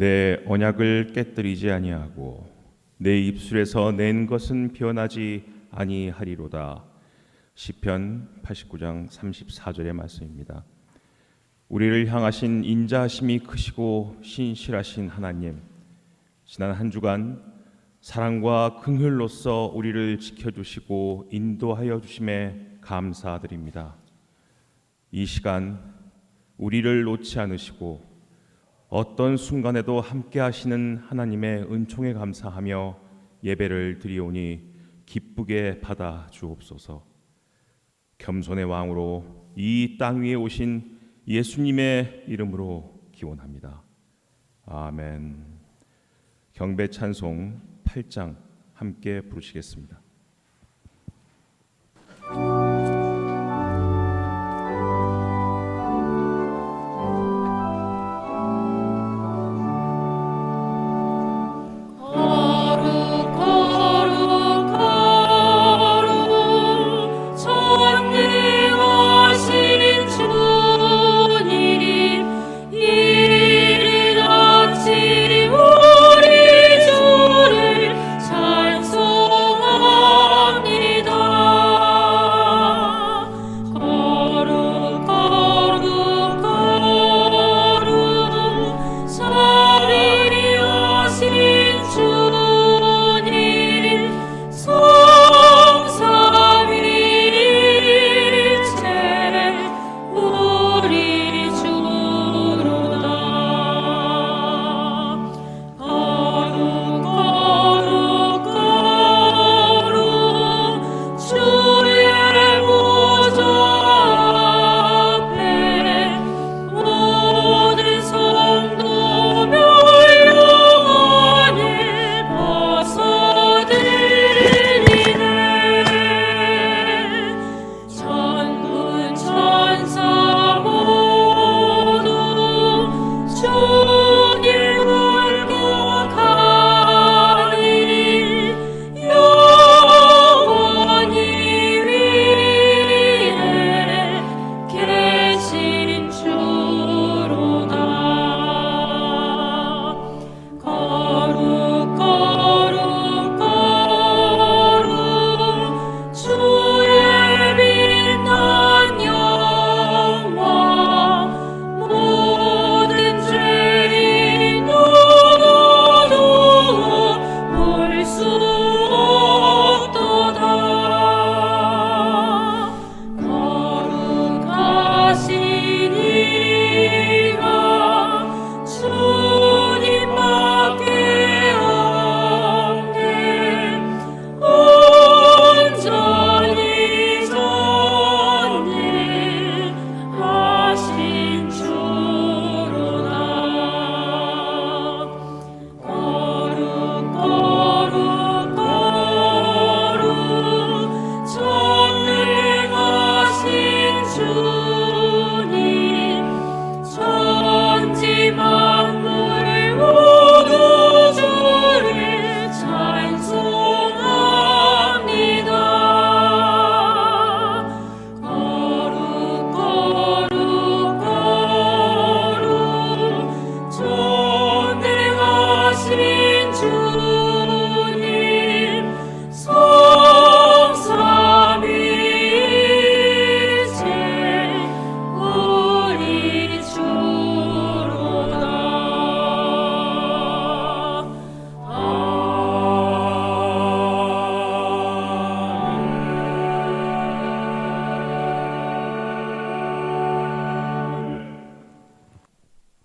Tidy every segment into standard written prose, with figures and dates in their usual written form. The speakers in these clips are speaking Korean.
내 언약을 깨뜨리지 아니하고 내 입술에서 낸 것은 변하지 아니하리로다. 시편 89장 34절의 말씀입니다. 우리를 향하신 인자하심이 크시고 신실하신 하나님, 지난 한 주간 사랑과 긍휼로써 우리를 지켜주시고 인도하여 주심에 감사드립니다. 이 시간 우리를 놓지 않으시고 어떤 순간에도 함께 하시는 하나님의 은총에 감사하며 예배를 드리오니 기쁘게 받아 주옵소서. 겸손의 왕으로 이 땅 위에 오신 예수님의 이름으로 기원합니다. 아멘. 경배 찬송 8장 함께 부르시겠습니다.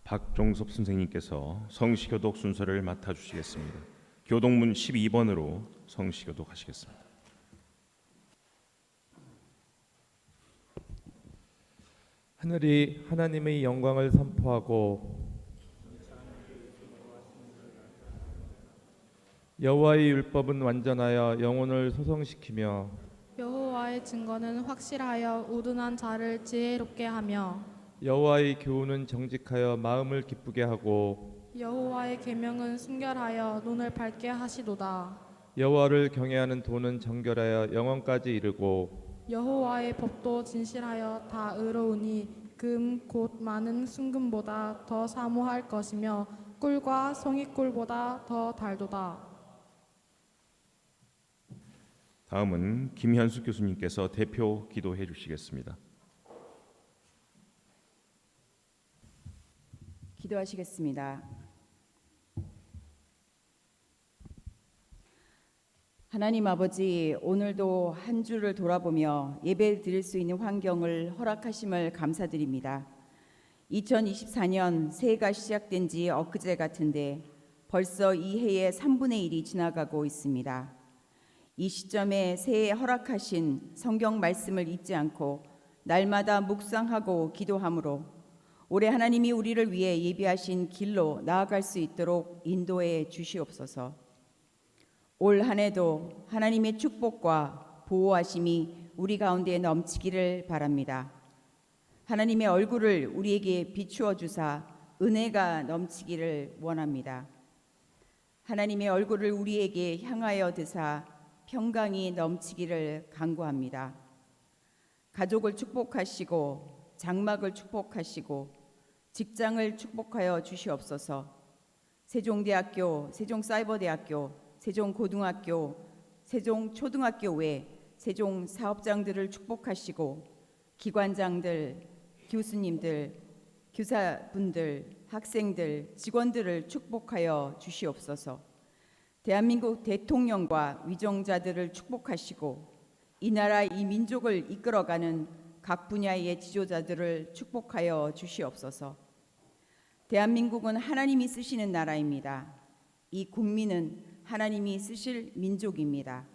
박종섭 선생님께서 성시교독 순서를 맡아주시겠습니다. 교독문 12번으로 성시교독 하시겠습니다. 하늘이 하나님의 영광을 선포하고 여호와의 율법은 완전하여 영혼을 소성시키며 여호와의 증거는 확실하여 우둔한 자를 지혜롭게 하며 여호와의 교훈은 정직하여 마음을 기쁘게 하고 여호와의 계명은 순결하여 눈을 밝게 하시도다. 여호와를 경외하는 도는 정결하여 영원까지 이르고 여호와의 법도 진실하여 다 의로우니 금 곧 많은 순금보다 더 사모할 것이며 꿀과 송이꿀보다 더 달도다. 다음은 김현숙 교수님께서 대표 기도해 주시겠습니다. 기도하시겠습니다. 하나님 아버지, 오늘도 한 주를 돌아보며 예배 드릴 수 있는 환경을 허락하심을 감사드립니다. 2024년 새해가 시작된 지 엊그제 같은데 벌써 이 해의 3분의 1이 지나가고 있습니다. 이 시점에 새해에 허락하신 성경 말씀을 잊지 않고 날마다 묵상하고 기도함으로 올해 하나님이 우리를 위해 예비하신 길로 나아갈 수 있도록 인도해 주시옵소서. 올 한 해도 하나님의 축복과 보호하심이 우리 가운데 넘치기를 바랍니다. 하나님의 얼굴을 우리에게 비추어 주사 은혜가 넘치기를 원합니다. 하나님의 얼굴을 우리에게 향하여 드사 평강이 넘치기를 간구합니다. 가족을 축복하시고 장막을 축복하시고 직장을 축복하여 주시옵소서. 세종대학교, 세종사이버대학교, 세종고등학교, 세종초등학교 외 세종사업장들을 축복하시고 기관장들, 교수님들, 교사분들, 학생들, 직원들을 축복하여 주시옵소서. 대한민국 대통령과 위정자들을 축복하시고 이 나라 이 민족을 이끌어가는 각 분야의 지도자들을 축복하여 주시옵소서. 대한민국은 하나님이 쓰시는 나라입니다. 이 국민은 하나님이 쓰실 민족입니다.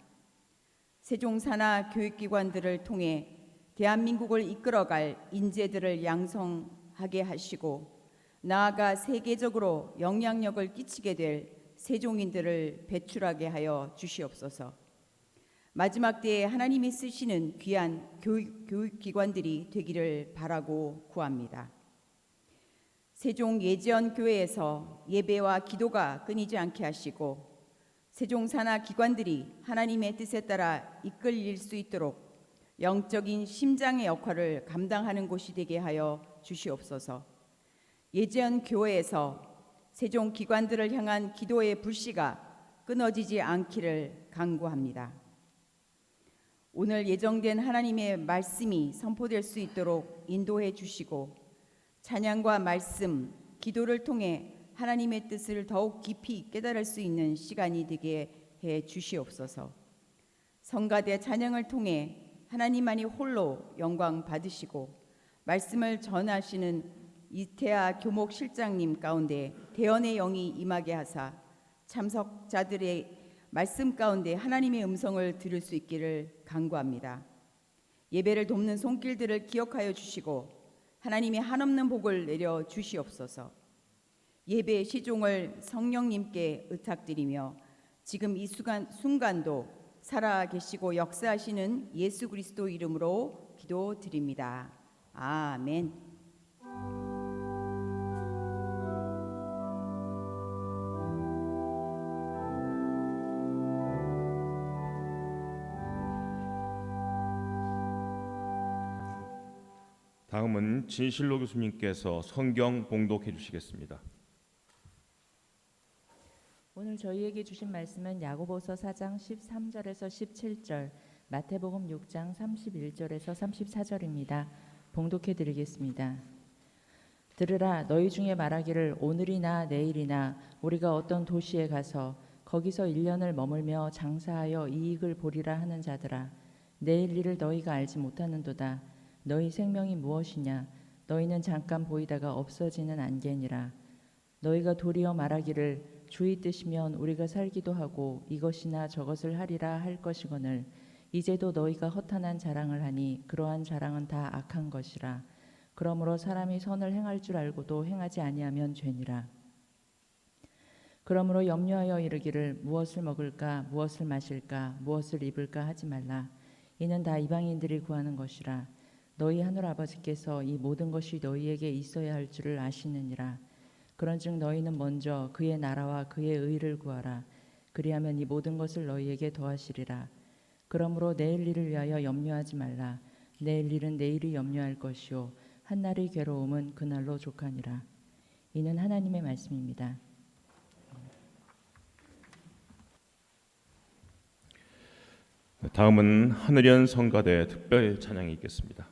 세종산하 교육기관들을 통해 대한민국을 이끌어갈 인재들을 양성하게 하시고 나아가 세계적으로 영향력을 끼치게 될 세종인들을 배출하게 하여 주시옵소서. 마지막 때에 하나님이 쓰시는 귀한 교육기관들이 되기를 바라고 구합니다. 세종예지원교회에서 예배와 기도가 끊이지 않게 하시고 세종산하 기관들이 하나님의 뜻에 따라 이끌릴 수 있도록 영적인 심장의 역할을 감당하는 곳이 되게 하여 주시옵소서. 예지원교회에서 세종기관들을 향한 기도의 불씨가 끊어지지 않기를 간구합니다. 오늘 예정된 하나님의 말씀이 선포될 수 있도록 인도해 주시고 찬양과 말씀, 기도를 통해 하나님의 뜻을 더욱 깊이 깨달을 수 있는 시간이 되게 해 주시옵소서. 성가대 찬양을 통해 하나님만이 홀로 영광 받으시고 말씀을 전하시는 이태아 교목 실장님 가운데 대언의 영이 임하게 하사 참석자들의 말씀 가운데 하나님의 음성을 들을 수 있기를 간구합니다. 예배를 돕는 손길들을 기억하여 주시고 하나님의 한없는 복을 내려 주시옵소서. 예배의 시종을 성령님께 의탁드리며 지금 이 순간도 살아계시고 역사하시는 예수 그리스도 이름으로 기도드립니다. 아멘. 다음은 진실로 교수님께서 성경 봉독해 주시겠습니다. 오늘 저희에게 주신 말씀은 야고보서 4장 13절에서 17절, 마태복음 6장 31절에서 34절입니다. 봉독해 드리겠습니다. 들으라, 너희 중에 말하기를 오늘이나 내일이나 우리가 어떤 도시에 가서 거기서 1년을 머물며 장사하여 이익을 보리라 하는 자들아, 내일 일을 너희가 알지 못하는도다. 너희 생명이 무엇이냐? 너희는 잠깐 보이다가 없어지는 안개니라. 너희가 도리어 말하기를 주의 뜻이면 우리가 살기도 하고 이것이나 저것을 하리라 할 것이거늘 이제도 너희가 허탄한 자랑을 하니 그러한 자랑은 다 악한 것이라. 그러므로 사람이 선을 행할 줄 알고도 행하지 아니하면 죄니라. 그러므로 염려하여 이르기를 무엇을 먹을까 무엇을 마실까 무엇을 입을까 하지 말라. 이는 다 이방인들이 구하는 것이라. 너희 하늘 아버지께서 이 모든 것이 너희에게 있어야 할 줄을 아시느니라. 그런즉 너희는 먼저 그의 나라와 그의 의를 구하라. 그리하면 이 모든 것을 너희에게 더하시리라. 그러므로 내일 일을 위하여 염려하지 말라. 내일 일은 내일이 염려할 것이요 한날의 괴로움은 그날로 족하니라. 이는 하나님의 말씀입니다. 다음은 하늘연 성가대 특별 찬양이 있겠습니다.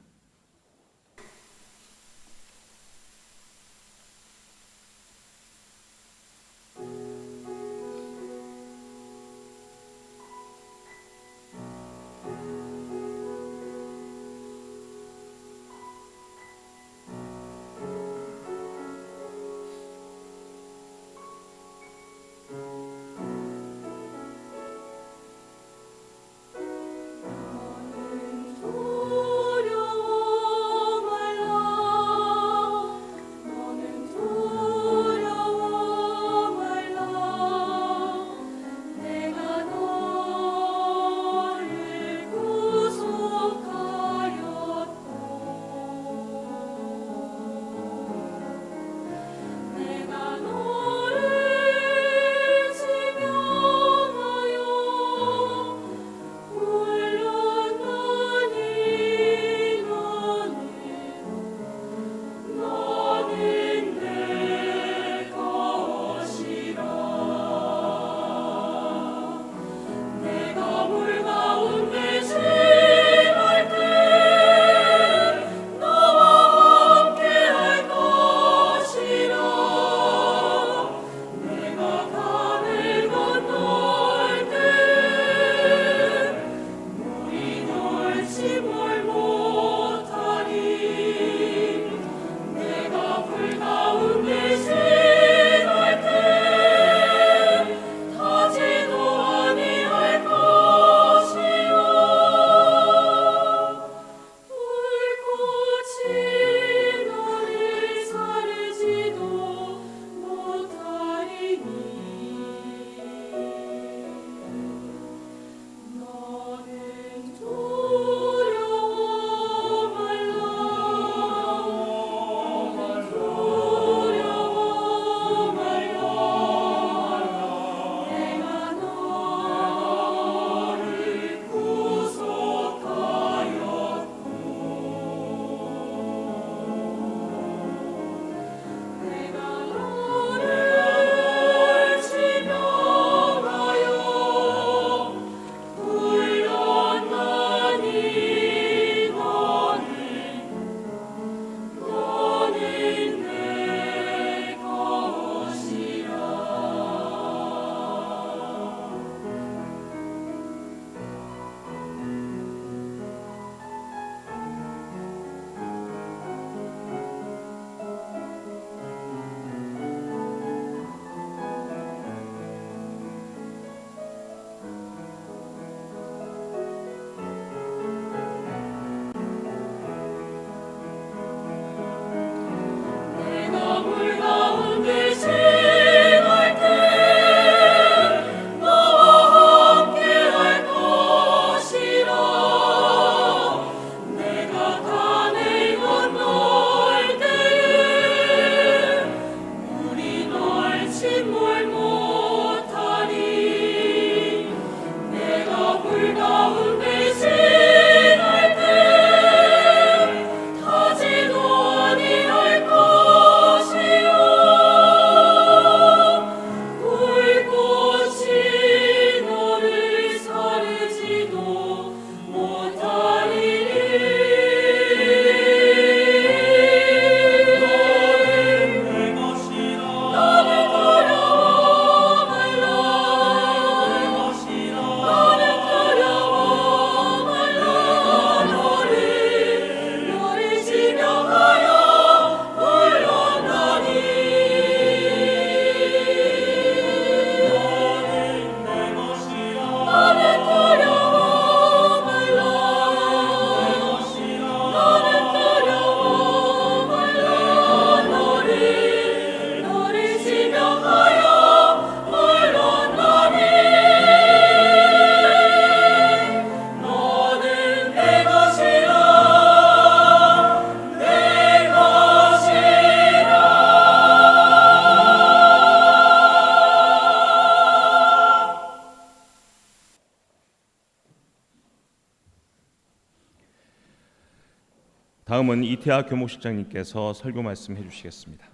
다음은 이태하 교목실장님께서 설교 말씀해 주시겠습니다.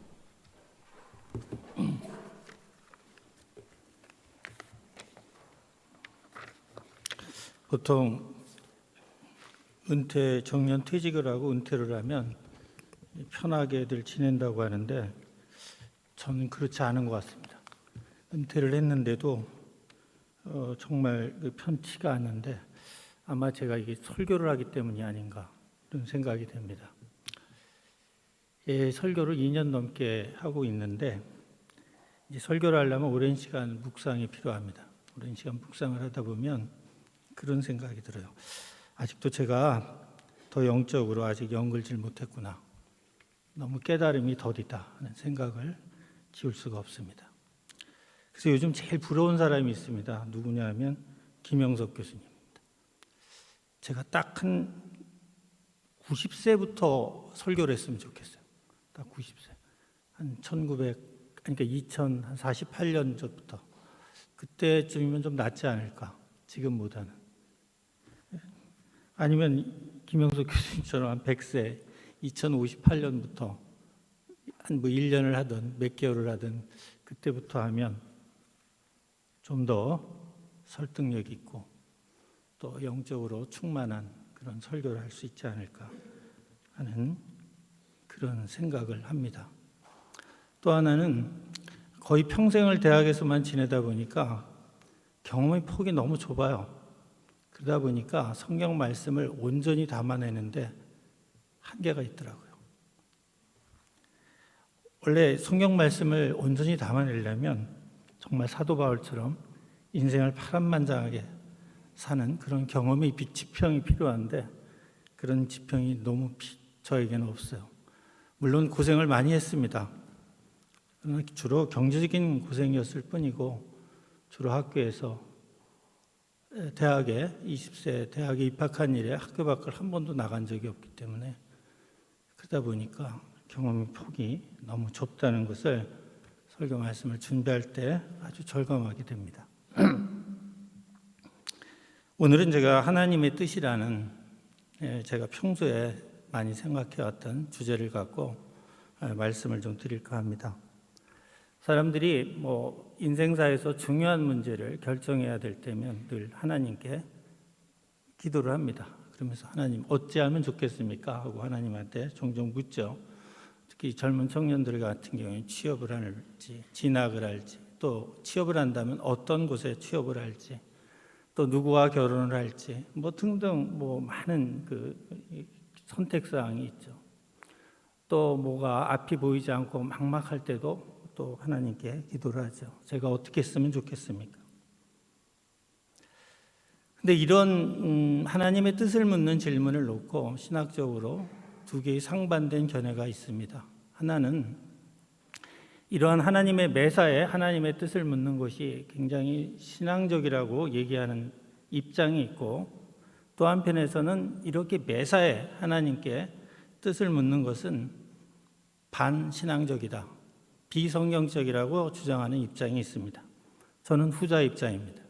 보통 정년 퇴직을 하고 은퇴를 하면 편하게들 지낸다고 하는데 저는 그렇지 않은 것 같습니다. 은퇴를 했는데도 정말 편치가 않는데 아마 제가 이게 설교를 하기 때문이 아닌가 이런 생각이 됩니다. 설교를 2년 넘게 하고 있는데 이제 설교를 하려면 오랜 시간 묵상이 필요합니다. 오랜 시간 묵상을 하다 보면 그런 생각이 들어요. 아직도 제가 더 영적으로 아직 연결질 못했구나. 너무 깨달음이 더디다 하는 생각을 지울 수가 없습니다. 그래서 요즘 제일 부러운 사람이 있습니다. 누구냐 하면 김영석 교수님입니다. 제가 딱 한 90세부터 설교를 했으면 좋겠어요. 딱 90세. 한 2048년 전부터. 그때쯤이면 좀 낫지 않을까. 지금보다는. 아니면 김영석 교수님처럼 한 100세, 2058년부터 한 1년을 하든 몇 개월을 하든 그때부터 하면 좀 더 설득력 있고 또 영적으로 충만한 그런 설교를 할 수 있지 않을까 하는 그런 생각을 합니다. 또 하나는 거의 평생을 대학에서만 지내다 보니까 경험의 폭이 너무 좁아요. 그러다 보니까 성경 말씀을 온전히 담아내는데 한계가 있더라고요. 원래 성경 말씀을 온전히 담아내려면 정말 사도 바울처럼 인생을 파란만장하게 사는 그런 경험의 지평이 필요한데 그런 지평이 너무 저에게는 없어요. 물론 고생을 많이 했습니다. 그러나 주로 경제적인 고생이었을 뿐이고 주로 학교에서 대학에 20세 대학에 입학한 이래 학교 밖을 한 번도 나간 적이 없기 때문에 그러다 보니까 경험의 폭이 너무 좁다는 것을 설교 말씀을 준비할 때 아주 절감하게 됩니다. 오늘은 제가 하나님의 뜻이라는 제가 평소에 많이 생각해왔던 주제를 갖고 말씀을 좀 드릴까 합니다. 사람들이 인생사에서 중요한 문제를 결정해야 될 때면 늘 하나님께 기도를 합니다. 그러면서 하나님 어찌하면 좋겠습니까? 하고 하나님한테 종종 묻죠. 특히 젊은 청년들 같은 경우에 취업을 할지 진학을 할지 또 취업을 한다면 어떤 곳에 취업을 할지 또 누구와 결혼을 할지 등등 많은 선택사항이 있죠. 또 뭐가 앞이 보이지 않고 막막할 때도 또 하나님께 기도를 하죠. 제가 어떻게 했으면 좋겠습니까? 근데 이런 하나님의 뜻을 묻는 질문을 놓고 신학적으로 두 개의 상반된 견해가 있습니다. 하나는 이러한 하나님의 매사에 하나님의 뜻을 묻는 것이 굉장히 신앙적이라고 얘기하는 입장이 있고 또 한편에서는 이렇게 매사에 하나님께 뜻을 묻는 것은 반신앙적이다. 비성경적이라고 주장하는 입장이 있습니다. 저는 후자 입장입니다.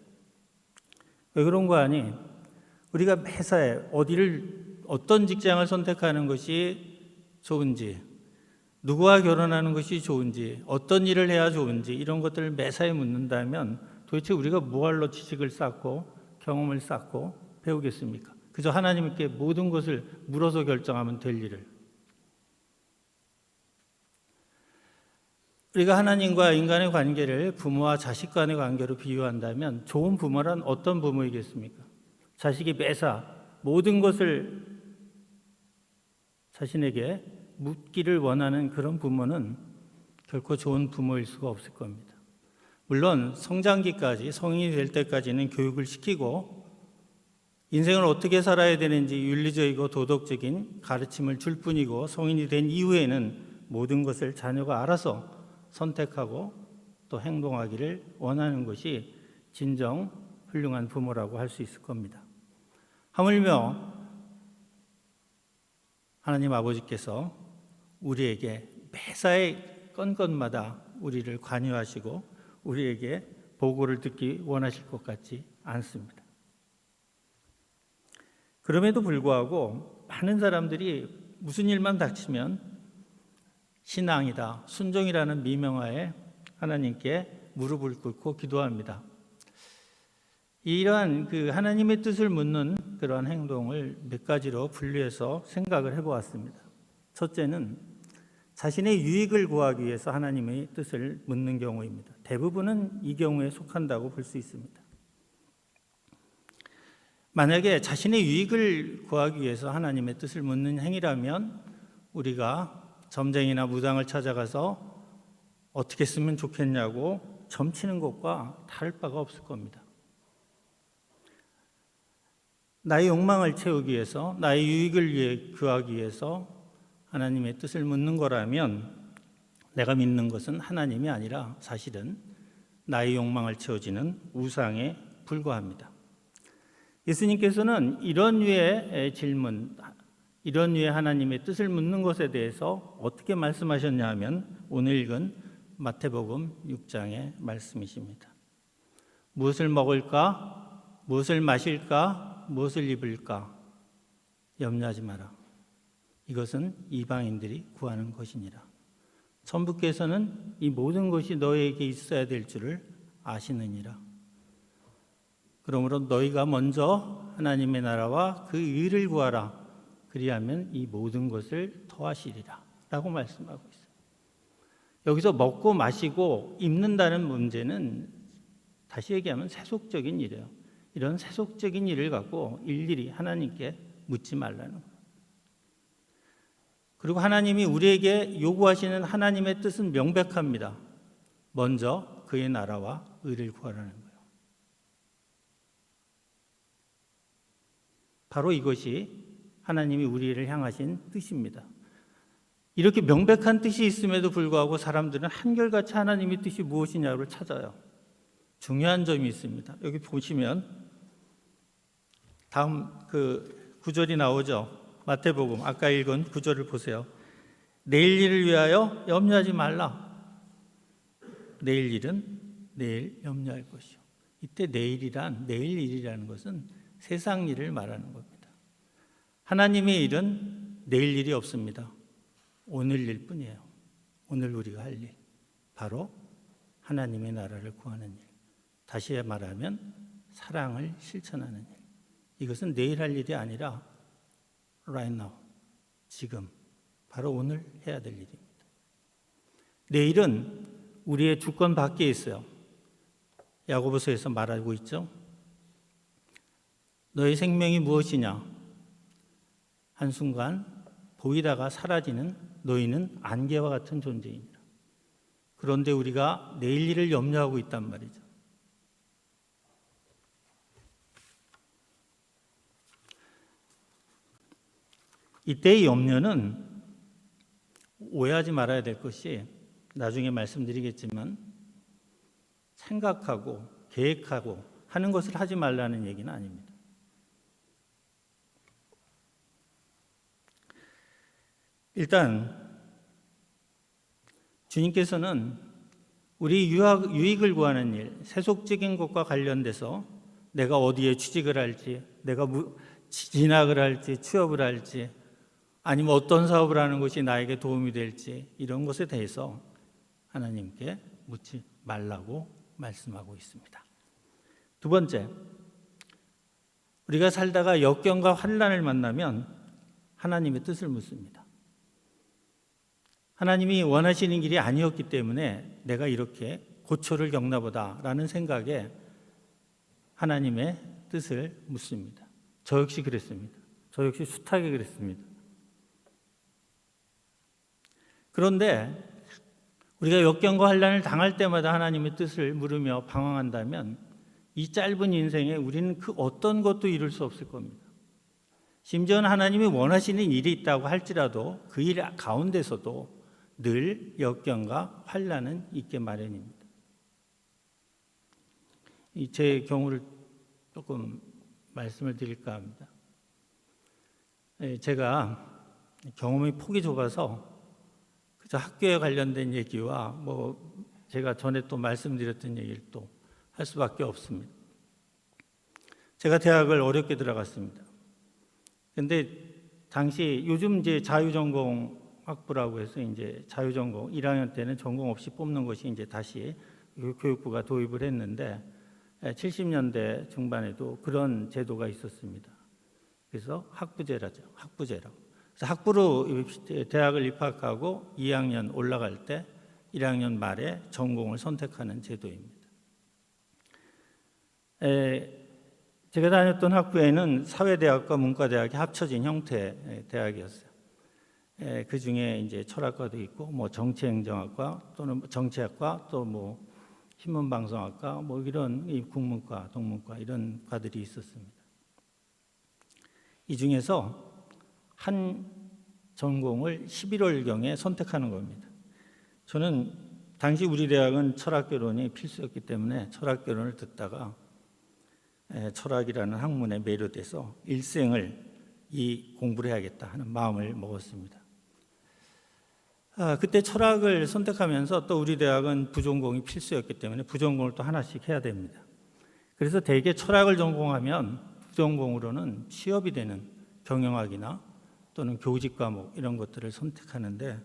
왜 그런 거 아니? 우리가 매사에 어떤 직장을 선택하는 것이 좋은지, 누구와 결혼하는 것이 좋은지, 어떤 일을 해야 좋은지 이런 것들을 매사에 묻는다면 도대체 우리가 뭐하러 지식을 쌓고 경험을 쌓고 배우겠습니까? 그저 하나님께 모든 것을 물어서 결정하면 될 일을. 우리가 하나님과 인간의 관계를 부모와 자식 간의 관계로 비유한다면 좋은 부모란 어떤 부모이겠습니까? 자식이 매사 모든 것을 자신에게 묻기를 원하는 그런 부모는 결코 좋은 부모일 수가 없을 겁니다. 물론 성장기까지 성인이 될 때까지는 교육을 시키고 인생을 어떻게 살아야 되는지 윤리적이고 도덕적인 가르침을 줄 뿐이고 성인이 된 이후에는 모든 것을 자녀가 알아서 선택하고 또 행동하기를 원하는 것이 진정 훌륭한 부모라고 할 수 있을 겁니다. 하물며 하나님 아버지께서 우리에게 매사에 건건마다 우리를 관여하시고 우리에게 보고를 듣기 원하실 것 같지 않습니다. 그럼에도 불구하고 많은 사람들이 무슨 일만 닥치면 신앙이다, 순종이라는 미명하에 하나님께 무릎을 꿇고 기도합니다. 이러한 그 하나님의 뜻을 묻는 그러한 행동을 몇 가지로 분류해서 생각을 해보았습니다. 첫째는 자신의 유익을 구하기 위해서 하나님의 뜻을 묻는 경우입니다. 대부분은 이 경우에 속한다고 볼 수 있습니다. 만약에 자신의 유익을 구하기 위해서 하나님의 뜻을 묻는 행위라면 우리가 점쟁이나 무당을 찾아가서 어떻게 쓰면 좋겠냐고 점치는 것과 다를 바가 없을 겁니다. 나의 욕망을 채우기 위해서, 나의 유익을 구하기 위해서 하나님의 뜻을 묻는 거라면 내가 믿는 것은 하나님이 아니라 사실은 나의 욕망을 채워지는 우상에 불과합니다. 예수님께서는 이런 류의 질문, 이런 류의 하나님의 뜻을 묻는 것에 대해서 어떻게 말씀하셨냐 하면 오늘 읽은 마태복음 6장의 말씀이십니다. 무엇을 먹을까? 무엇을 마실까? 무엇을 입을까? 염려하지 마라. 이것은 이방인들이 구하는 것이니라. 천부께서는 이 모든 것이 너희에게 있어야 될 줄을 아시느니라. 그러므로 너희가 먼저 하나님의 나라와 그 의를 구하라. 그리하면 이 모든 것을 더하시리라. 라고 말씀하고 있어요. 여기서 먹고 마시고 입는다는 문제는 다시 얘기하면 세속적인 일이에요. 이런 세속적인 일을 갖고 일일이 하나님께 묻지 말라는 거예요. 그리고 하나님이 우리에게 요구하시는 하나님의 뜻은 명백합니다. 먼저 그의 나라와 의를 구하라는 거예요. 바로 이것이 하나님이 우리를 향하신 뜻입니다. 이렇게 명백한 뜻이 있음에도 불구하고 사람들은 한결같이 하나님의 뜻이 무엇이냐를 찾아요. 중요한 점이 있습니다. 여기 보시면 다음 그 구절이 나오죠. 마태복음 아까 읽은 구절을 보세요. 내일 일을 위하여 염려하지 말라. 내일 일은 내일 염려할 것이요. 이때 내일 일이라는 것은 세상 일을 말하는 겁니다. 하나님의 일은 내일 일이 없습니다. 오늘 일 뿐이에요. 오늘 우리가 할 일. 바로 하나님의 나라를 구하는 일. 다시 말하면 사랑을 실천하는 일. 이것은 내일 할 일이 아니라 right now, 지금, 바로 오늘 해야 될 일입니다. 내일은 우리의 주권 밖에 있어요. 야고보서에서 말하고 있죠. 너의 생명이 무엇이냐? 한순간 보이다가 사라지는 너희는 안개와 같은 존재입니다. 그런데 우리가 내일 일을 염려하고 있단 말이죠. 이때의 염려는 오해하지 말아야 될 것이 나중에 말씀드리겠지만 생각하고 계획하고 하는 것을 하지 말라는 얘기는 아닙니다. 일단 주님께서는 우리 유익을 구하는 일, 세속적인 것과 관련돼서 내가 어디에 취직을 할지, 내가 진학을 할지, 취업을 할지, 아니면 어떤 사업을 하는 것이 나에게 도움이 될지 이런 것에 대해서 하나님께 묻지 말라고 말씀하고 있습니다. 두 번째, 우리가 살다가 역경과 환난을 만나면 하나님의 뜻을 묻습니다. 하나님이 원하시는 길이 아니었기 때문에 내가 이렇게 고초를 겪나 보다라는 생각에 하나님의 뜻을 묻습니다. 저 역시 그랬습니다. 저 역시 숱하게 그랬습니다. 그런데 우리가 역경과 환난을 당할 때마다 하나님의 뜻을 물으며 방황한다면 이 짧은 인생에 우리는 그 어떤 것도 이룰 수 없을 겁니다. 심지어는 하나님이 원하시는 일이 있다고 할지라도 그 일 가운데서도 늘 역경과 환난은 있게 마련입니다. 제 경우를 조금 말씀을 드릴까 합니다. 제가 경험이 폭이 좁아서 그저 학교에 관련된 얘기와 제가 전에 또 말씀드렸던 얘기를 또 할 수밖에 없습니다. 제가 대학을 어렵게 들어갔습니다. 근데 당시 요즘 이제 자유전공 학부라고 해서 이제 자유전공 1학년 때는 전공 없이 뽑는 것이 이제 다시 교육부가 도입을 했는데 70년대 중반에도 그런 제도가 있었습니다. 그래서 학부제라죠. 학부제라고. 그래서 학부로 대학을 입학하고 2학년 올라갈 때 1학년 말에 전공을 선택하는 제도입니다. 제가 다녔던 학부에는 사회대학과 문과대학이 합쳐진 형태의 대학이었어요. 그 중에 이제 철학과도 있고, 뭐 정치행정학과 또는 정치학과 또 뭐 신문방송학과 뭐 이런 국문과, 동문과 이런 과들이 있었습니다. 이 중에서 한 전공을 11월경에 선택하는 겁니다. 저는 당시 우리 대학은 철학개론이 필수였기 때문에 철학개론을 듣다가 철학이라는 학문에 매료돼서 일생을 이 공부를 해야겠다 하는 마음을 먹었습니다. 그때 철학을 선택하면서 또 우리 대학은 부전공이 필수였기 때문에 부전공을 또 하나씩 해야 됩니다. 그래서 대개 철학을 전공하면 부전공으로는 취업이 되는 경영학이나 또는 교직 과목 이런 것들을 선택하는데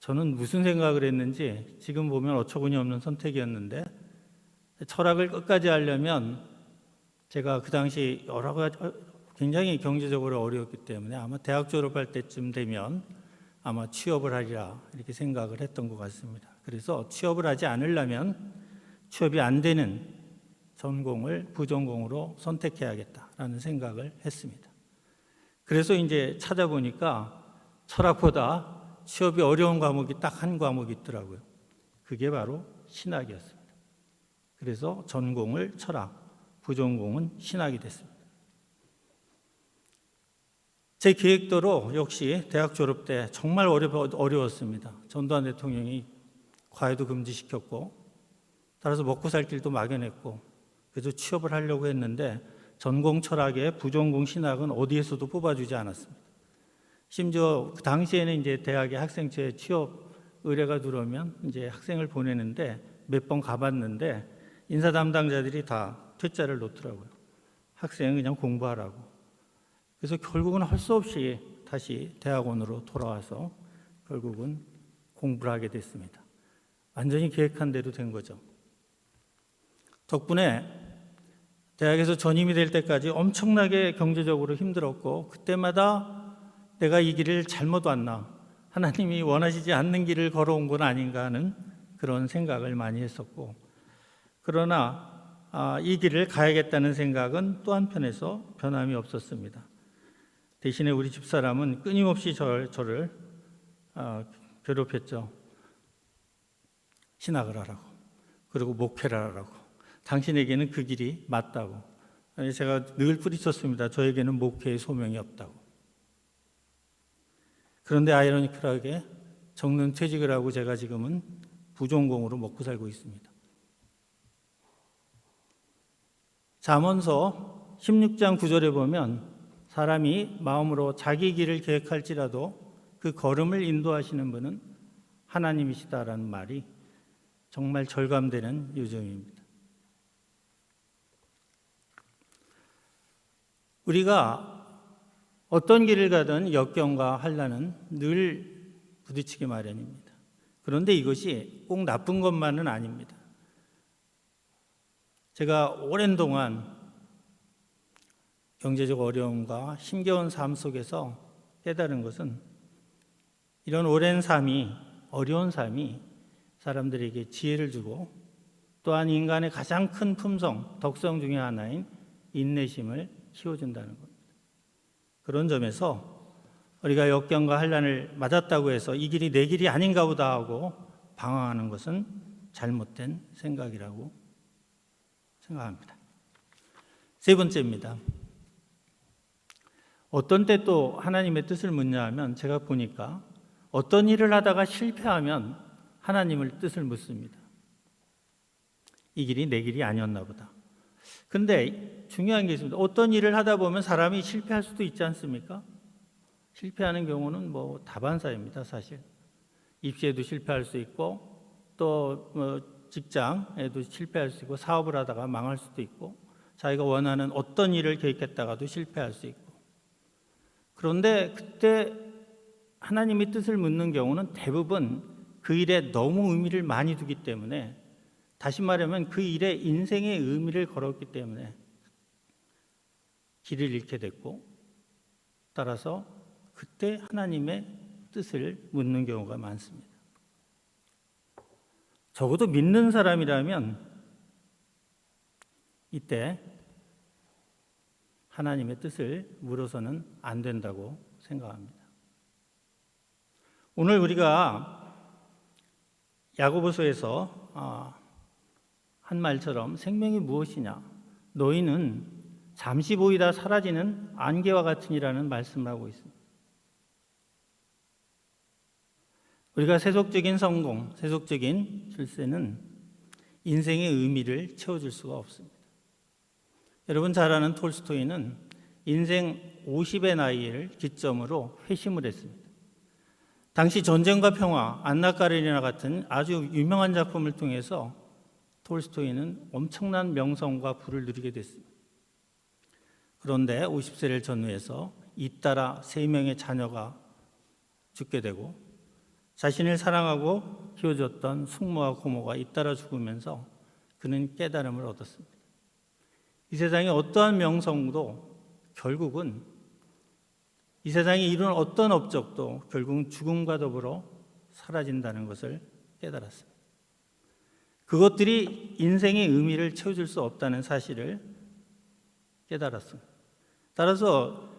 저는 무슨 생각을 했는지 지금 보면 어처구니 없는 선택이었는데 철학을 끝까지 하려면 제가 그 당시 여러 가지 굉장히 경제적으로 어려웠기 때문에 아마 대학 졸업할 때쯤 되면 아마 취업을 하리라 이렇게 생각을 했던 것 같습니다. 그래서 취업을 하지 않으려면 취업이 안 되는 전공을 부전공으로 선택해야겠다라는 생각을 했습니다. 그래서 이제 찾아보니까 철학보다 취업이 어려운 과목이 딱 한 과목이 있더라고요. 그게 바로 신학이었습니다. 그래서 전공을 철학, 부전공은 신학이 됐습니다. 제 계획대로 역시 대학 졸업 때 정말 어려웠습니다. 전두환 대통령이 과외도 금지시켰고 따라서 먹고 살 길도 막연했고 그래서 취업을 하려고 했는데 전공 철학에 부전공 신학은 어디에서도 뽑아주지 않았습니다. 심지어 그 당시에는 이제 대학의 학생처에 취업 의뢰가 들어오면 이제 학생을 보내는데 몇 번 가봤는데 인사 담당자들이 다 퇴짜를 놓더라고요. 학생은 그냥 공부하라고. 그래서 결국은 할 수 없이 다시 대학원으로 돌아와서 결국은 공부를 하게 됐습니다. 완전히 계획한 대로 된 거죠. 덕분에 대학에서 전임이 될 때까지 엄청나게 경제적으로 힘들었고 그때마다 내가 이 길을 잘못 왔나, 하나님이 원하시지 않는 길을 걸어온 건 아닌가 하는 그런 생각을 많이 했었고 그러나 이 길을 가야겠다는 생각은 또 한편에서 변함이 없었습니다. 대신에 우리 집사람은 끊임없이 저를 괴롭혔죠. 신학을 하라고, 그리고 목회를 하라고, 당신에게는 그 길이 맞다고. 제가 늘 뿌리쳤습니다. 저에게는 목회의 소명이 없다고. 그런데 아이러니컬하게 정년 퇴직을 하고 제가 지금은 부전공으로 먹고 살고 있습니다. 잠언서 16장 9절에 보면 사람이 마음으로 자기 길을 계획할지라도 그 걸음을 인도하시는 분은 하나님이시다라는 말이 정말 절감되는 요즘입니다. 우리가 어떤 길을 가든 역경과 환난은 늘 부딪히기 마련입니다. 그런데 이것이 꼭 나쁜 것만은 아닙니다. 제가 오랜 동안 경제적 어려움과 힘겨운 삶 속에서 깨달은 것은 이런 오랜 삶이, 어려운 삶이 사람들에게 지혜를 주고 또한 인간의 가장 큰 품성, 덕성 중에 하나인 인내심을 키워준다는 겁니다. 그런 점에서 우리가 역경과 환난을 맞았다고 해서 이 길이 내 길이 아닌가 보다 하고 방황하는 것은 잘못된 생각이라고 생각합니다. 세 번째입니다. 어떤 때 또 하나님의 뜻을 묻냐 하면 제가 보니까 어떤 일을 하다가 실패하면 하나님을 뜻을 묻습니다. 이 길이 내 길이 아니었나 보다. 근데 중요한 게 있습니다. 어떤 일을 하다 보면 사람이 실패할 수도 있지 않습니까? 실패하는 경우는 뭐 다반사입니다, 사실. 입시에도 실패할 수 있고 또 직장에도 실패할 수 있고 사업을 하다가 망할 수도 있고 자기가 원하는 어떤 일을 계획했다가도 실패할 수 있고 그런데 그때 하나님의 뜻을 묻는 경우는 대부분 그 일에 너무 의미를 많이 두기 때문에 다시 말하면 그 일에 인생의 의미를 걸었기 때문에 길을 잃게 됐고, 따라서 그때 하나님의 뜻을 묻는 경우가 많습니다. 적어도 믿는 사람이라면 이때 하나님의 뜻을 물어서는 안 된다고 생각합니다. 오늘 우리가 야고보서에서 한 말처럼 생명이 무엇이냐? 너희는 잠시 보이다 사라지는 안개와 같으니라는 말씀을 하고 있습니다. 우리가 세속적인 성공, 세속적인 출세는 인생의 의미를 채워줄 수가 없습니다. 여러분 잘 아는 톨스토이는 인생 50의 나이를 기점으로 회심을 했습니다. 당시 전쟁과 평화, 안나 까레니나 같은 아주 유명한 작품을 통해서 톨스토이는 엄청난 명성과 부를 누리게 됐습니다. 그런데 50세를 전후해서 잇따라 3명의 자녀가 죽게 되고 자신을 사랑하고 키워줬던 숙모와 고모가 잇따라 죽으면서 그는 깨달음을 얻었습니다. 이 세상의 어떠한 명성도 결국은 이 세상에 이룬 어떤 업적도 결국은 죽음과 더불어 사라진다는 것을 깨달았습니다. 그것들이 인생의 의미를 채워줄 수 없다는 사실을 깨달았습니다. 따라서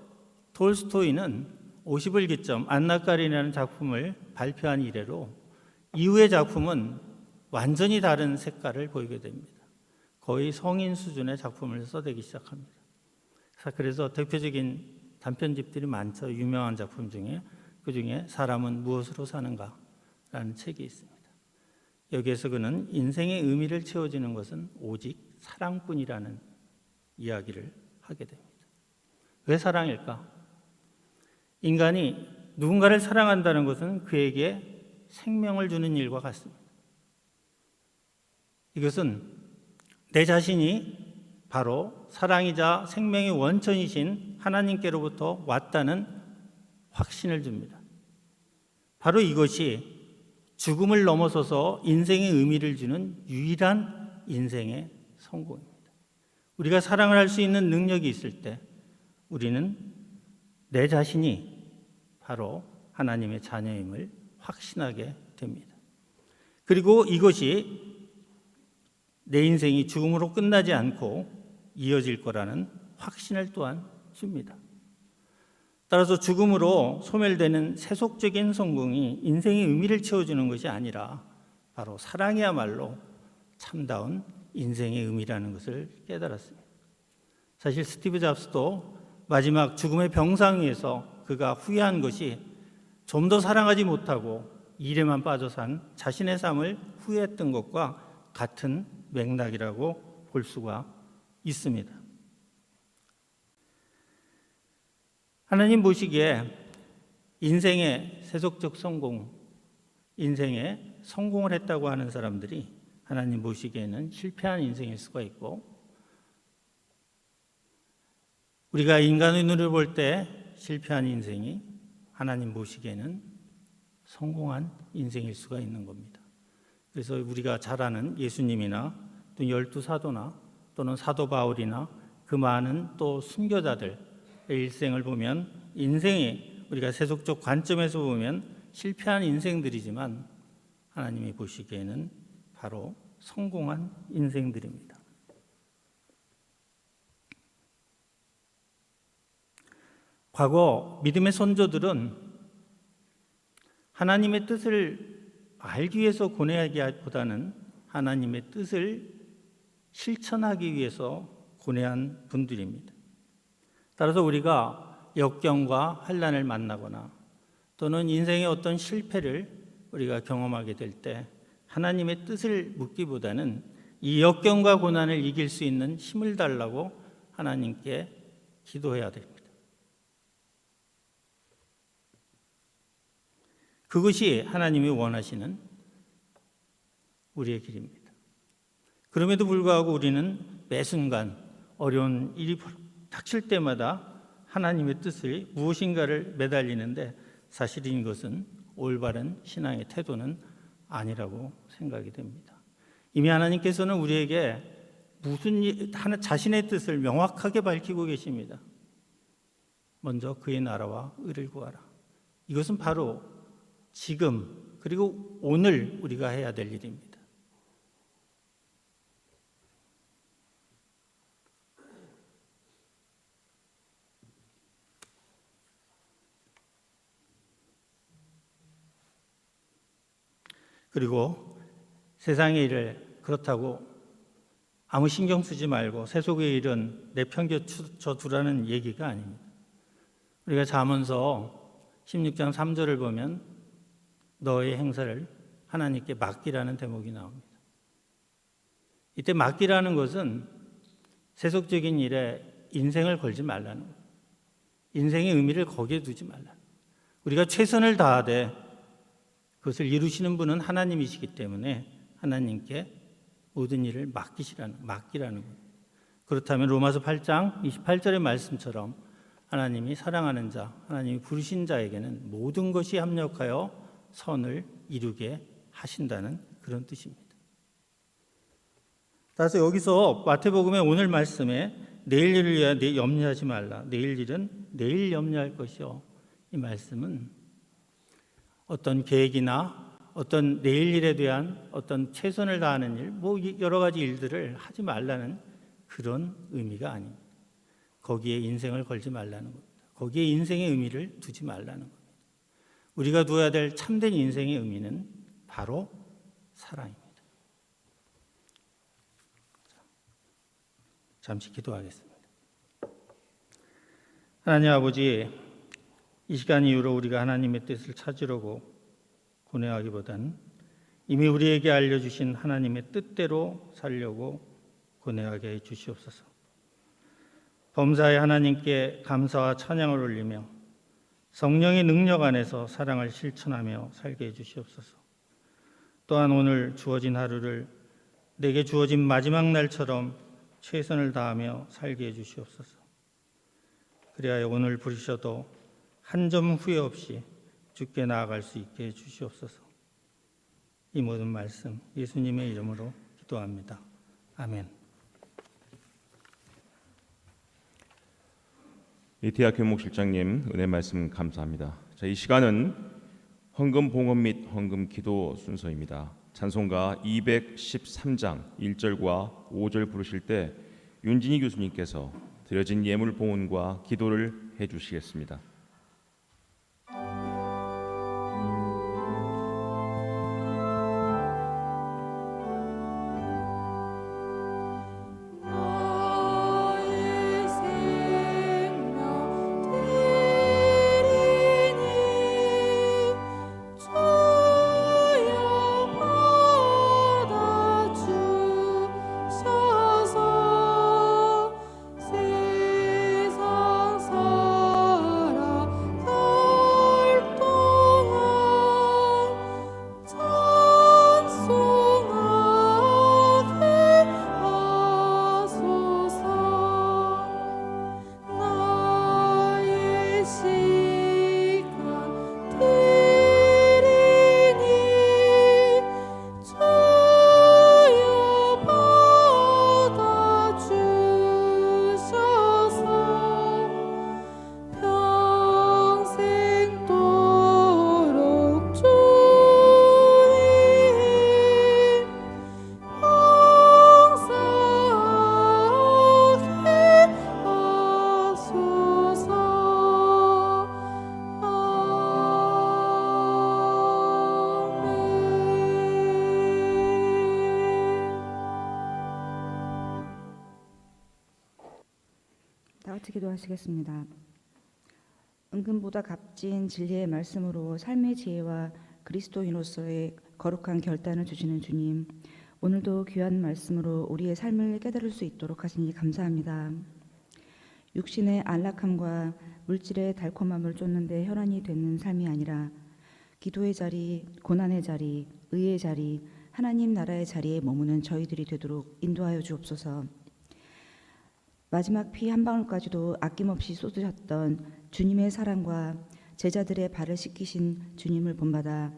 톨스토이는 50을 기점 안나 까레니나라는 작품을 발표한 이래로 이후의 작품은 완전히 다른 색깔을 보이게 됩니다. 거의 성인 수준의 작품을 써대기 시작합니다. 그래서 대표적인 단편집들이 많죠. 유명한 작품 중에 그중에 사람은 무엇으로 사는가라는 책이 있습니다. 여기에서 그는 인생의 의미를 채워주는 것은 오직 사랑뿐이라는 이야기를 하게 됩니다. 왜 사랑일까? 인간이 누군가를 사랑한다는 것은 그에게 생명을 주는 일과 같습니다. 이것은 내 자신이 바로 사랑이자 생명의 원천이신 하나님께로부터 왔다는 확신을 줍니다. 바로 이것이 죽음을 넘어서서 인생의 의미를 주는 유일한 인생의 성공입니다. 우리가 사랑을 할 수 있는 능력이 있을 때 우리는 내 자신이 바로 하나님의 자녀임을 확신하게 됩니다. 그리고 이것이 내 인생이 죽음으로 끝나지 않고 이어질 거라는 확신을 또한 줍니다. 따라서 죽음으로 소멸되는 세속적인 성공이 인생의 의미를 채워주는 것이 아니라 바로 사랑이야말로 참다운 인생의 의미라는 것을 깨달았습니다. 사실 스티브 잡스도 마지막 죽음의 병상 위에서 그가 후회한 것이 좀 더 사랑하지 못하고 일에만 빠져 산 자신의 삶을 후회했던 것과 같은 맥락이라고 볼 수가 있습니다. 하나님 보시기에 인생의 세속적 성공, 인생에 성공을 했다고 하는 사람들이 하나님 보시기에는 실패한 인생일 수가 있고, 우리가 인간의 눈으로 볼 때 실패한 인생이 하나님 보시기에는 성공한 인생일 수가 있는 겁니다. 그래서 우리가 잘 아는 예수님이나 또 12사도나 또는 사도 바울이나 그 많은 또 순교자들의 일생을 보면 인생이 우리가 세속적 관점에서 보면 실패한 인생들이지만 하나님이 보시기에는 바로 성공한 인생들입니다. 과거 믿음의 선조들은 하나님의 뜻을 알기 위해서 고뇌하기보다는 하나님의 뜻을 실천하기 위해서 고뇌한 분들입니다. 따라서 우리가 역경과 환난을 만나거나 또는 인생의 어떤 실패를 우리가 경험하게 될 때 하나님의 뜻을 묻기보다는 이 역경과 고난을 이길 수 있는 힘을 달라고 하나님께 기도해야 됩니다. 그것이 하나님이 원하시는 우리의 길입니다. 그럼에도 불구하고 우리는 매 순간 어려운 일이 닥칠 때마다 하나님의 뜻을 무엇인가를 매달리는데 사실인 것은 올바른 신앙의 태도는 아니라고 생각이 됩니다. 이미 하나님께서는 우리에게 자신의 뜻을 명확하게 밝히고 계십니다. 먼저 그의 나라와 의를 구하라. 이것은 바로 지금 그리고 오늘 우리가 해야 될 일입니다. 그리고 세상의 일을 그렇다고 아무 신경 쓰지 말고 세속의 일은 내팽개쳐 두라는 얘기가 아닙니다. 우리가 잠언서 16장 3절을 보면 너의 행사를 하나님께 맡기라는 대목이 나옵니다. 이때 맡기라는 것은 세속적인 일에 인생을 걸지 말라는 거예요. 인생의 의미를 거기에 두지 말라는 거예요. 우리가 최선을 다하되 그것을 이루시는 분은 하나님이시기 때문에 하나님께 모든 일을 맡기라는 거예요. 그렇다면 로마서 8장 28절의 말씀처럼 하나님이 사랑하는 자, 하나님이 부르신 자에게는 모든 것이 합력하여 선을 이루게 하신다는 그런 뜻입니다. 따라서 여기서 마태복음의 오늘 말씀에 내일 일을 위하여 염려하지 말라. 내일 일은 내일 염려할 것이요. 이 말씀은 어떤 계획이나 어떤 내일 일에 대한 어떤 최선을 다하는 일, 여러 가지 일들을 하지 말라는 그런 의미가 아닙니다. 거기에 인생을 걸지 말라는 겁니다. 거기에 인생의 의미를 두지 말라는 겁니다. 우리가 두어야 될 참된 인생의 의미는 바로 사랑입니다. 잠시 기도하겠습니다. 하나님 아버지, 이 시간 이후로 우리가 하나님의 뜻을 찾으려고 고뇌하기보다는 이미 우리에게 알려주신 하나님의 뜻대로 살려고 고뇌하게 해 주시옵소서. 범사에 하나님께 감사와 찬양을 올리며 성령의 능력 안에서 사랑을 실천하며 살게 해 주시옵소서. 또한 오늘 주어진 하루를 내게 주어진 마지막 날처럼 최선을 다하며 살게 해 주시옵소서. 그리하여 오늘 부르셔도 한 점 후회 없이 주께 나아갈 수 있게 해 주시옵소서. 이 모든 말씀 예수님의 이름으로 기도합니다. 아멘. 이태학 교목실장님 은혜 말씀 감사합니다. 자, 이 시간은 헌금 봉헌 및 헌금 기도 순서입니다. 찬송가 213장 1절과 5절 부르실 때 윤진희 교수님께서 드려진 예물 봉헌과 기도를 해주시겠습니다. 기도하시겠습니다. 은금보다 값진 진리의 말씀으로 삶의 지혜와 그리스도인으로서의 거룩한 결단을 주시는 주님, 오늘도 귀한 말씀으로 우리의 삶을 깨달을 수 있도록 하시니 감사합니다. 육신의 안락함과 물질의 달콤함을 쫓는데 혈안이 되는 삶이 아니라 기도의 자리, 고난의 자리, 의의 자리, 하나님 나라의 자리에 머무는 저희들이 되도록 인도하여 주옵소서. 마지막 피 한 방울까지도 아낌없이 쏟으셨던 주님의 사랑과 제자들의 발을 씻기신 주님을 본받아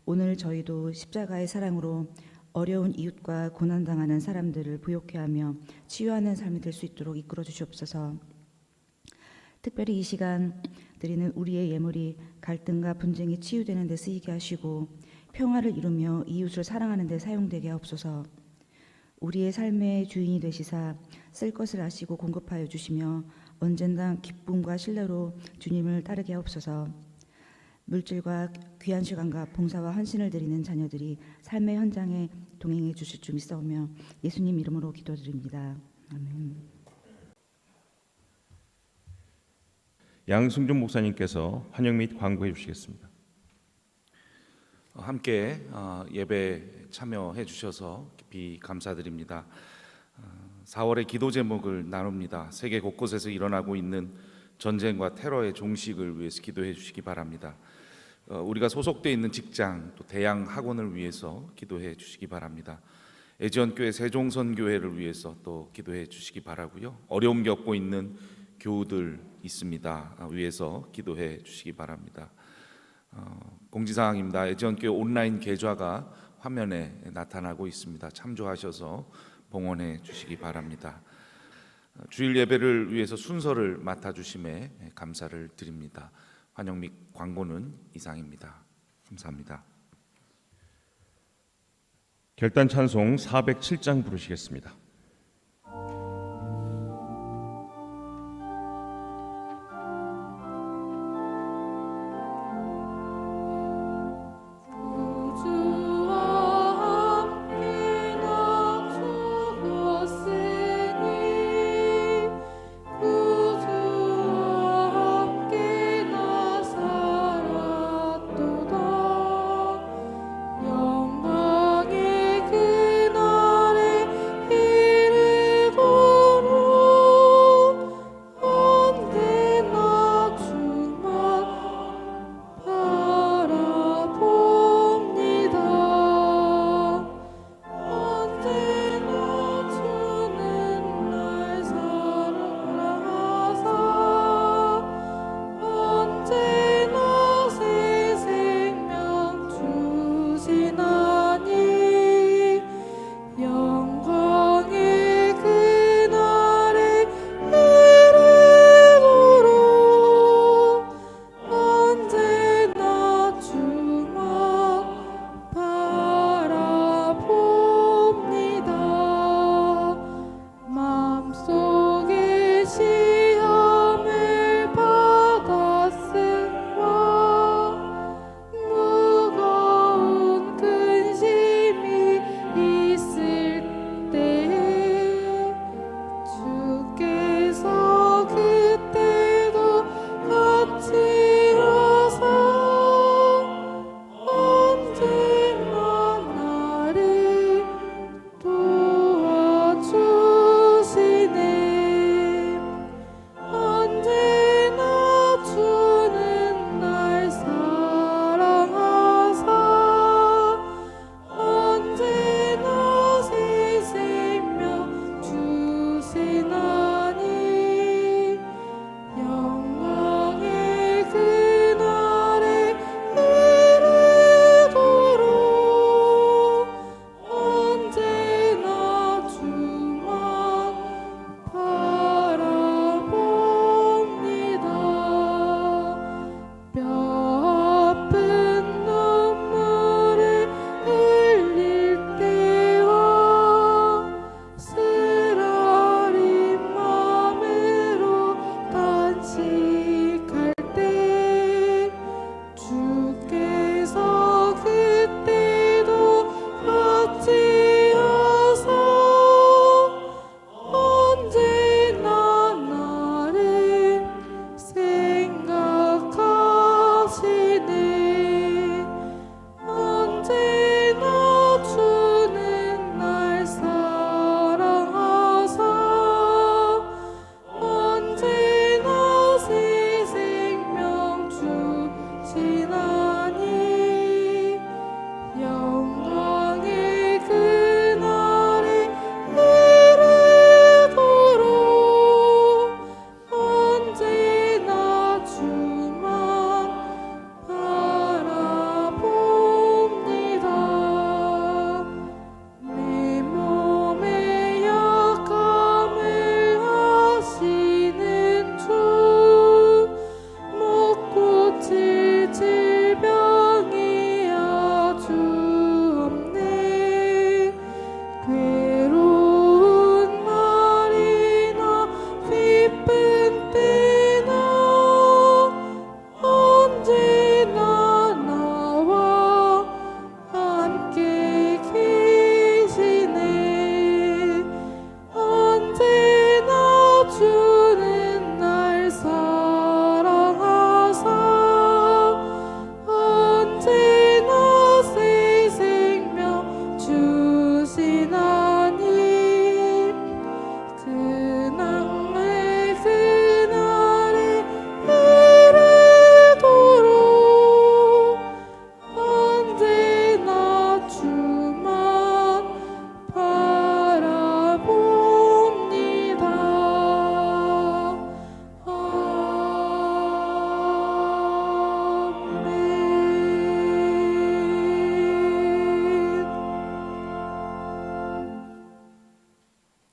오늘 저희도 십자가의 사랑으로 어려운 이웃과 고난당하는 사람들을 부욕해 하며 치유하는 삶이 될 수 있도록 이끌어 주시옵소서. 특별히 이 시간 드리는 우리의 예물이 갈등과 분쟁이 치유되는 데 쓰이게 하시고 평화를 이루며 이웃을 사랑하는 데 사용되게 하옵소서. 우리의 삶의 주인이 되시사 쓸 것을 아시고 공급하여 주시며 언젠가 기쁨과 신뢰로 주님을 따르게 하옵소서. 물질과 귀한 시간과 봉사와 헌신을 드리는 자녀들이 삶의 현장에 동행해 주실 줄 믿사오며 예수님 이름으로 기도드립니다. 아멘. 양승준 목사님께서 환영 및 광고해 주시겠습니다. 함께 예배 참여해 주셔서 깊이 감사드립니다. 4월의 기도 제목을 나눕니다. 세계 곳곳에서 일어나고 있는 전쟁과 테러의 종식을 위해서 기도해 주시기 바랍니다. 우리가 소속되어 있는 직장 또 대양 학원을 위해서 기도해 주시기 바랍니다. 애지원교회 세종선교회를 위해서 또 기도해 주시기 바라고요. 어려움 겪고 있는 교우들 있습니다. 위해서 기도해 주시기 바랍니다. 공지사항입니다. 애지원교회 온라인 계좌가 화면에 나타나고 있습니다. 참조하셔서 봉헌해 주시기 바랍니다. 주일 예배를 위해서 순서를 맡아주심에 감사를 드립니다. 환영 및 광고는 이상입니다. 감사합니다. 결단 찬송 407장 부르시겠습니다. 영광의 그날에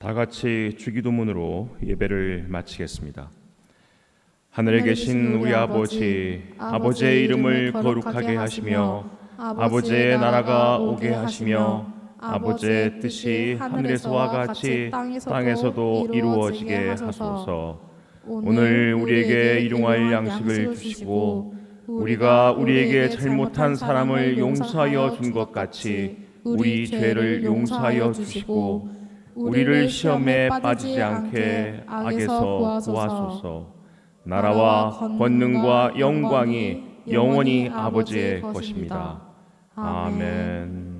다 같이 주기도문으로 예배를 마치겠습니다. 하늘에 계신 우리 아버지, 아버지의 이름을 거룩하게 하시며 아버지의 나라가 오게 하시며 아버지의 뜻이 하늘에서와 같이 땅에서도 이루어지게 하소서. 오늘 우리에게 일용할 양식을 주시고 우리가 우리에게 잘못한 사람을 용서하여 준 것 같이 우리 죄를 용서하여 주시고 우리를 시험에 빠지지 않게 악에서 구하소서. 나라와 권능과 영광이 영원히 아버지의 것입니다. 아멘.